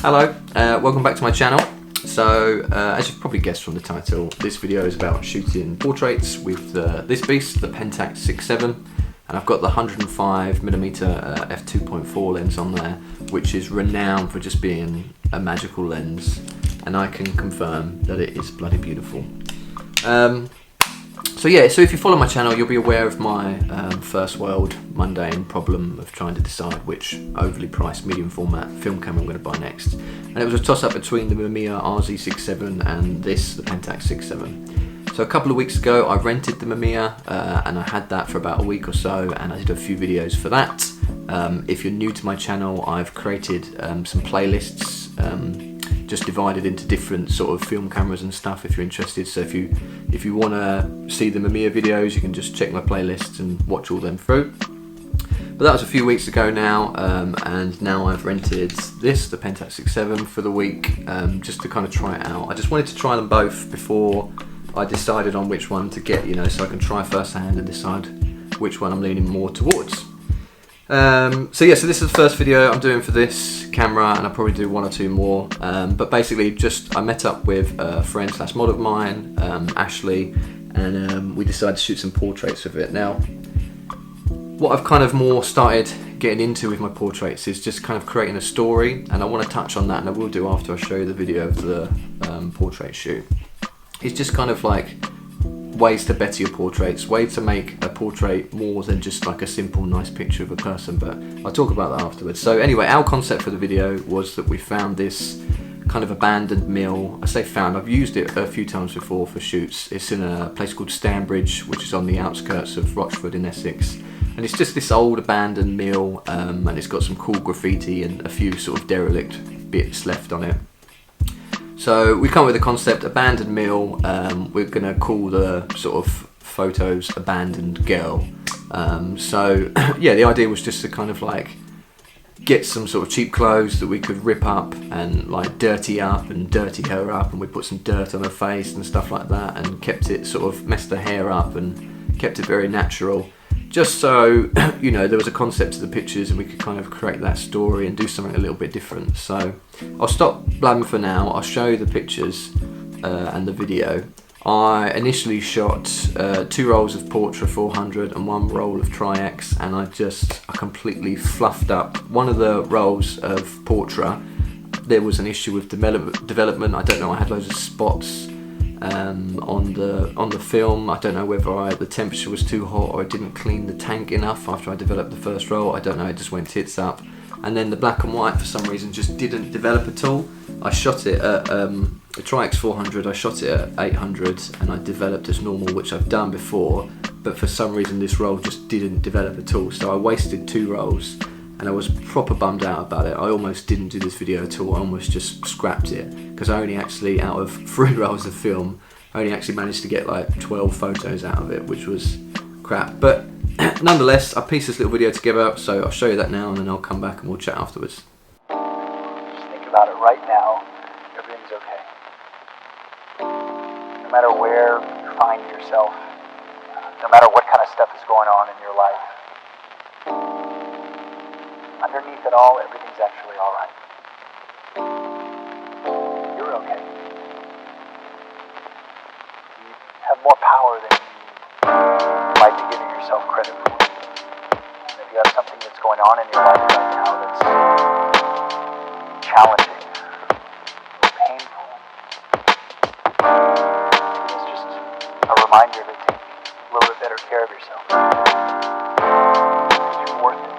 Hello, welcome back to my channel. So, as you've probably guessed from the title, this video is about shooting portraits with this beast, the Pentax 6.7, and I've got the 105mm f2.4 lens on there, which is renowned for just being a magical lens, and I can confirm that it is bloody beautiful. So if you follow my channel, you'll be aware of my first world mundane problem of trying to decide which overly priced medium format film camera I'm going to buy next. And it was a toss up between the Mamiya RZ6.7 and the Pentax 6.7. So a couple of weeks ago I rented the Mamiya and I had that for about a week or so, and I did a few videos for that. If you're new to my channel, I've created some playlists just divided into different sort of film cameras and stuff if you're interested. So if you want to see the Mamiya videos, you can just check my playlists and watch all them through. But that was a few weeks ago now, and now I've rented the Pentax 6.7 for the week, just to kind of try it out. I just wanted to try them both before I decided on which one to get, so I can try first hand and decide which one I'm leaning more towards. So this is the first video I'm doing for this camera, and I'll probably do one or two more, but basically I met up with a friend / mod of mine, Ashley, and we decided to shoot some portraits with it. Now, what I've kind of more started getting into with my portraits is just kind of creating a story, and I want to touch on that, and I will do after I show you the video of the portrait shoot. It's just kind of like ways to better your portraits, ways to make a portrait more than just like a simple nice picture of a person, but I'll talk about that afterwards. So anyway, our concept for the video was that we found this kind of abandoned mill. I say found, I've used it a few times before for shoots. It's in a place called Stanbridge, which is on the outskirts of Rochford in Essex, and it's just this old abandoned mill, and it's got some cool graffiti and a few sort of derelict bits left on it. So we come up with the concept, abandoned mill. We're going to call the sort of photos abandoned girl. The idea was just to kind of like get some sort of cheap clothes that we could rip up and like dirty up and dirty her up, and we put some dirt on her face and stuff like that, and kept it sort of messed her hair up and kept it very natural. Just so, there was a concept to the pictures and we could kind of create that story and do something a little bit different. So I'll stop blabbing for now. I'll show you the pictures and the video. I initially shot 2 rolls of Portra 400 and 1 roll of Tri-X, and I completely fluffed up one of the rolls of Portra. There was an issue with development. I don't know, I had loads of spots on the film. I don't know whether the temperature was too hot or I didn't clean the tank enough after I developed the first roll. I don't know, it just went tits up. And then the black and white for some reason just didn't develop at all. I shot it at the Tri-X 400, I shot it at 800 and I developed as normal, which I've done before, but for some reason this roll just didn't develop at all. So I wasted 2 rolls and I was proper bummed out about it. I almost didn't do this video at all. I almost just scrapped it because I only actually, out of 3 rolls of film, I only actually managed to get like 12 photos out of it, which was crap. But nonetheless, I pieced this little video together, so I'll show you that now and then I'll come back and we'll chat afterwards. Just think about it right now. Everything's okay. No matter where you find yourself, no matter what kind of stuff is going on in your life, underneath it all, everything's actually alright. You're okay. You have more power than you might be giving yourself credit for. And if you have something that's going on in your life right now that's challenging or painful, it's just a reminder to take a little bit better care of yourself. Because you're worth it.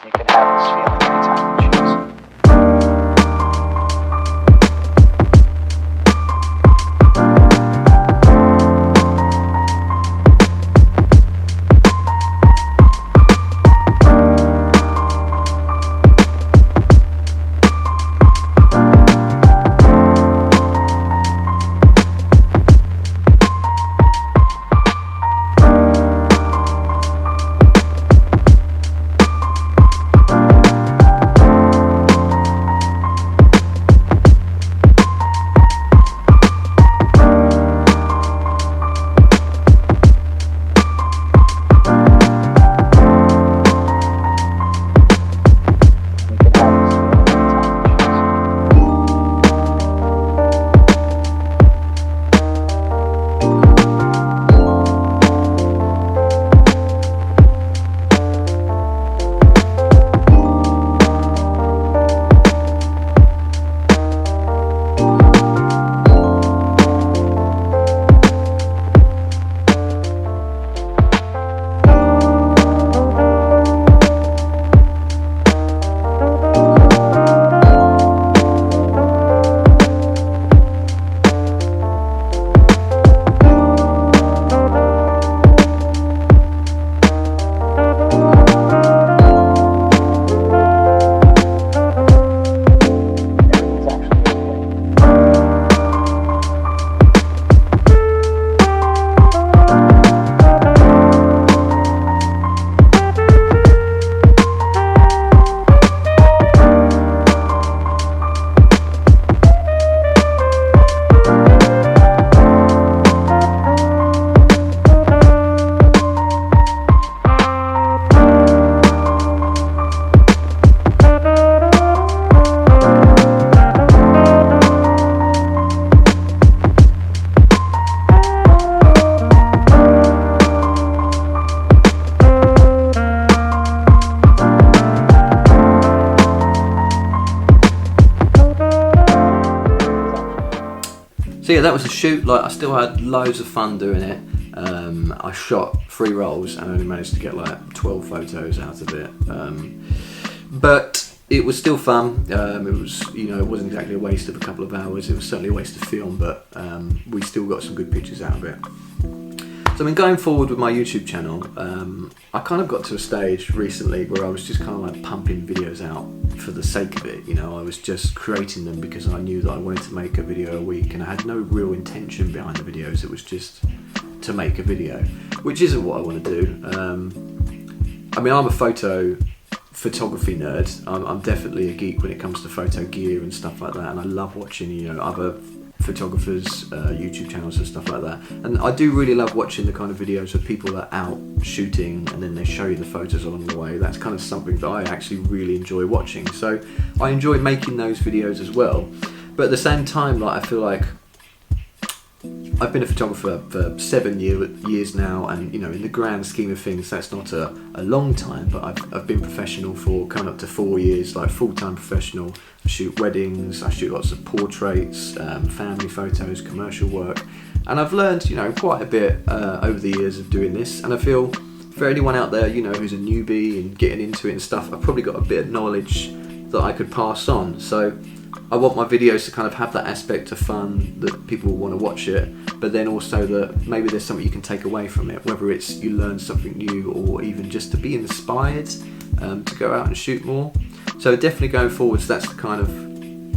You can have this feeling anytime you choose. So yeah, that was a shoot. Like, I still had loads of fun doing it. I shot 3 rolls and only managed to get like 12 photos out of it. But it was still fun. It was, it wasn't exactly a waste of a couple of hours. It was certainly a waste of film, but we still got some good pictures out of it. So I mean, going forward with my YouTube channel, I kind of got to a stage recently where I was just kind of like pumping videos out for the sake of it. I was just creating them because I knew that I wanted to make a video a week, and I had no real intention behind the videos. It was just to make a video, which isn't what I want to do. I mean, I'm a photography nerd. I'm definitely a geek when it comes to photo gear and stuff like that, and I love watching other photographers YouTube channels and stuff like that, and I do really love watching the kind of videos of people that are out shooting and then they show you the photos along the way. That's kind of something that I actually really enjoy watching, so I enjoy making those videos as well. But at the same time, like, I feel like I've been a photographer for 7 years now, and in the grand scheme of things, that's not a long time, but I've been professional for coming up to 4 years, like full-time professional. I shoot weddings, I shoot lots of portraits, family photos, commercial work, and I've learned quite a bit over the years of doing this. And I feel for anyone out there who's a newbie and getting into it and stuff, I've probably got a bit of knowledge that I could pass on. So I want my videos to kind of have that aspect of fun, that people will want to watch it, but then also that maybe there's something you can take away from it, whether it's you learn something new or even just to be inspired to go out and shoot more. So definitely going forwards, that's the kind of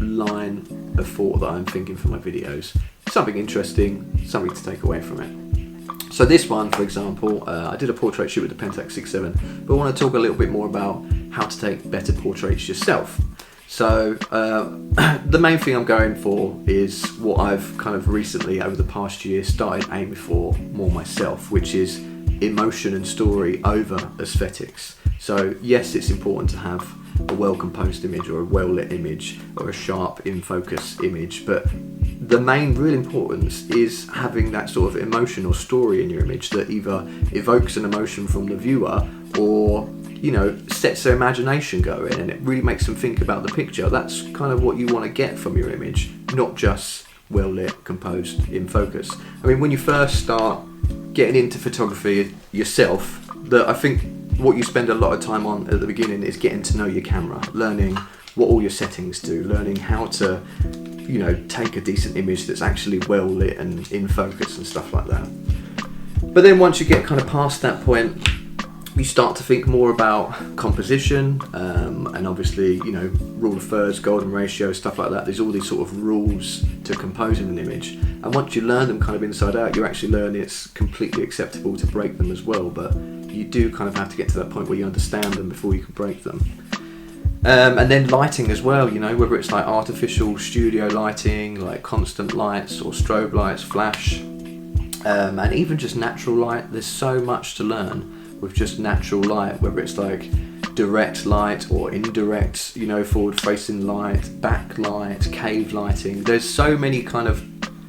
line of thought that I'm thinking for my videos. Something interesting, something to take away from it. So this one, for example, I did a portrait shoot with the Pentax 6.7, but I want to talk a little bit more about how to take better portraits yourself. So the main thing I'm going for is what I've kind of recently, over the past year, started aiming for more myself, which is emotion and story over aesthetics. So yes, it's important to have a well-composed image or a well-lit image or a sharp in-focus image, but the main real importance is having that sort of emotion or story in your image that either evokes an emotion from the viewer or sets their imagination going, and it really makes them think about the picture. That's kind of what you want to get from your image, not just well lit, composed, in focus. I mean, when you first start getting into photography yourself, I think what you spend a lot of time on at the beginning is getting to know your camera, learning what all your settings do, learning how to take a decent image that's actually well lit and in focus and stuff like that. But then once you get kind of past that point, you start to think more about composition, and obviously, rule of thirds, golden ratio, stuff like that. There's all these sort of rules to composing an image, and once you learn them kind of inside out, you actually learn it's completely acceptable to break them as well, but you do kind of have to get to that point where you understand them before you can break them. And then lighting as well, whether it's like artificial studio lighting, like constant lights or strobe lights, flash, and even just natural light. There's so much to learn with just natural light, whether it's like direct light or indirect, forward facing light, backlight, cave lighting. There's so many kind of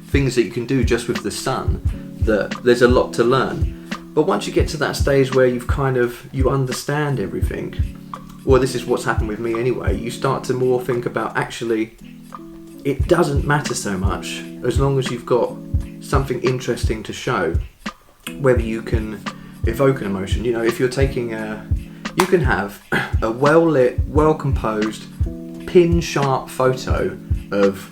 things that you can do just with the sun that there's a lot to learn. But once you get to that stage where you understand everything, well, this is what's happened with me anyway, you start to more think about, actually, it doesn't matter so much as long as you've got something interesting to show, whether you can evoke an emotion. If you're taking you can have a well-lit, well-composed, pin-sharp photo of,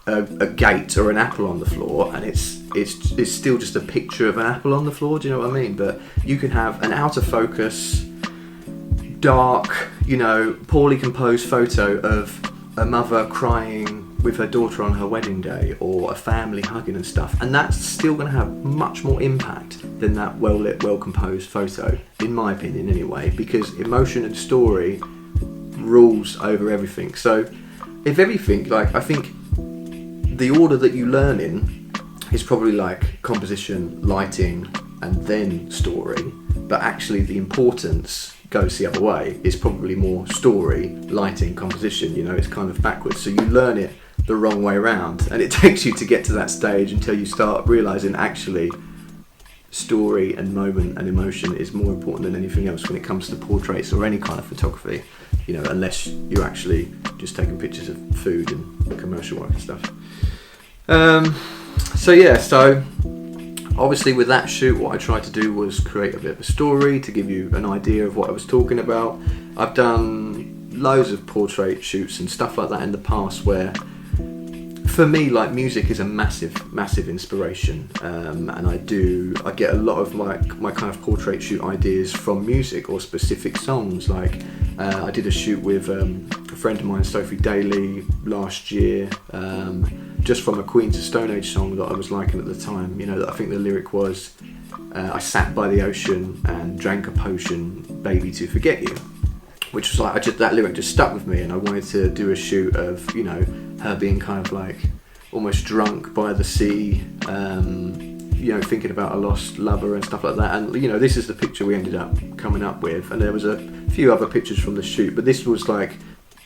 a gate or an apple on the floor, and it's still just a picture of an apple on the floor, do you know what I mean? But you can have an out of focus, dark, poorly composed photo of a mother crying with her daughter on her wedding day, or a family hugging and stuff, and that's still going to have much more impact than that well-lit, well-composed photo, in my opinion anyway, because emotion and story rules over everything. So if everything, I think the order that you learn in is probably like composition, lighting, and then story, but actually the importance goes the other way. It's probably more story, lighting, composition, it's kind of backwards. So you learn it the wrong way around, and it takes you to get to that stage until you start realizing actually story and moment and emotion is more important than anything else when it comes to portraits or any kind of photography, unless you're actually just taking pictures of food and commercial work and stuff. So yeah, so obviously with that shoot, what I tried to do was create a bit of a story to give you an idea of what I was talking about. I've done loads of portrait shoots and stuff like that in the past where, for me, like, music is a massive inspiration, and I get a lot of my kind of portrait shoot ideas from music or specific songs. Like I did a shoot with a friend of mine, Sophie Daly, last year, just from a Queens of Stone Age song that I was liking at the time. You know, that I think the lyric was, I sat by the ocean and drank a potion, baby, to forget you. Which was like, that lyric just stuck with me, and I wanted to do a shoot of, you know, her being kind of like almost drunk by the sea, you know, thinking about a lost lover and stuff like that. And, you know, this is the picture we ended up coming up with, and there was a few other pictures from the shoot, but this was like,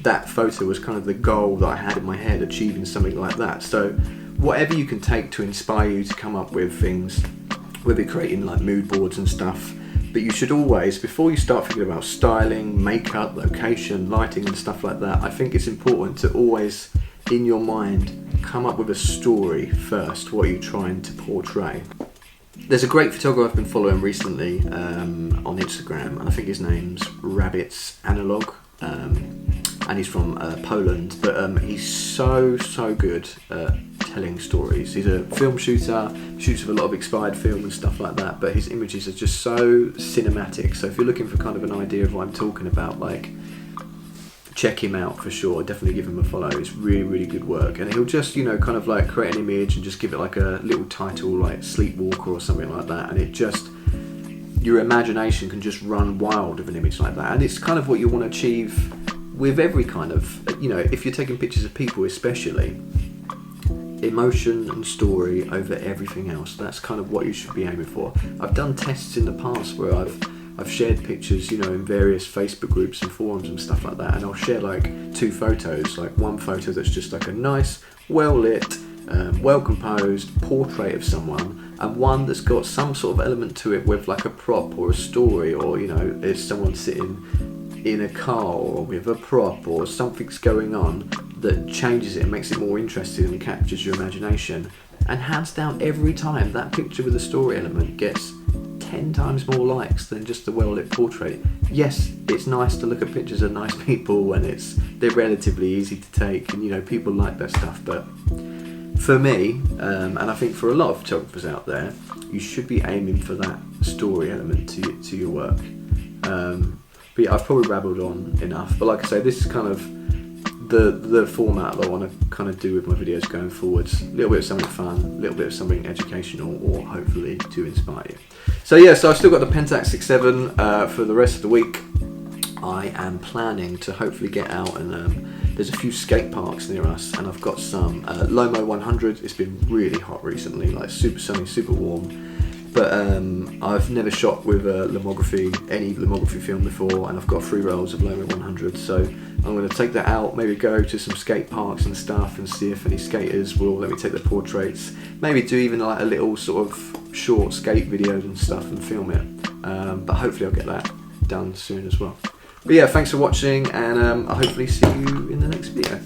that photo was kind of the goal that I had in my head, achieving something like that. So whatever you can take to inspire you to come up with things, we'll be creating like mood boards and stuff. But you should always, before you start thinking about styling, makeup, location, lighting and stuff like that, I think it's important to always, in your mind, come up with a story first, what you're trying to portray. There's a great photographer I've been following recently on Instagram, and I think his name's Rabbits Analog, and he's from Poland, but he's so good at telling stories. He's a film shooter, shoots with a lot of expired film and stuff like that, but his images are just so cinematic. So if you're looking for kind of an idea of what I'm talking about, like, check him out for sure. Definitely give him a follow. It's really good work, and he'll just, you know, kind of like create an image and just give it like a little title like Sleepwalker or something like that, and it just, your imagination can just run wild with an image like that. And it's kind of what you want to achieve with every kind of, you know, if you're taking pictures of people especially, emotion and story over everything else. That's kind of what you should be aiming for. I've done tests in the past where I've shared pictures, you know, in various Facebook groups and forums and stuff like that, and I'll share like two photos, like one photo that's just like a nice, well lit, well composed portrait of someone, and one that's got some sort of element to it with like a prop or a story, or, you know, it's someone sitting in a car or with a prop or something's going on that changes it and makes it more interesting and captures your imagination. And hands down, every time that picture with a story element gets 10 times more likes than just the well-lit portrait. Yes, it's nice to look at pictures of nice people, and they're relatively easy to take, and, you know, people like that stuff. But for me, and I think for a lot of photographers out there, you should be aiming for that story element to your work. But yeah, I've probably rabbled on enough. But like I say, this is kind of the format that I want to kind of do with my videos going forwards. A little bit of something fun, a little bit of something educational, or hopefully to inspire you. So yeah, so I've still got the Pentax 6.7 for the rest of the week. I am planning to hopefully get out, and there's a few skate parks near us, and I've got some Lomo 100. It's been really hot recently, like super sunny, super warm. But I've never shot with any lomography film before, and I've got 3 rolls of Lomo 100, so I'm going to take that out, maybe go to some skate parks and stuff and see if any skaters will let me take their portraits, maybe do even like a little sort of short skate videos and stuff and film it, but hopefully I'll get that done soon as well. But yeah, thanks for watching, and I'll hopefully see you in the next video.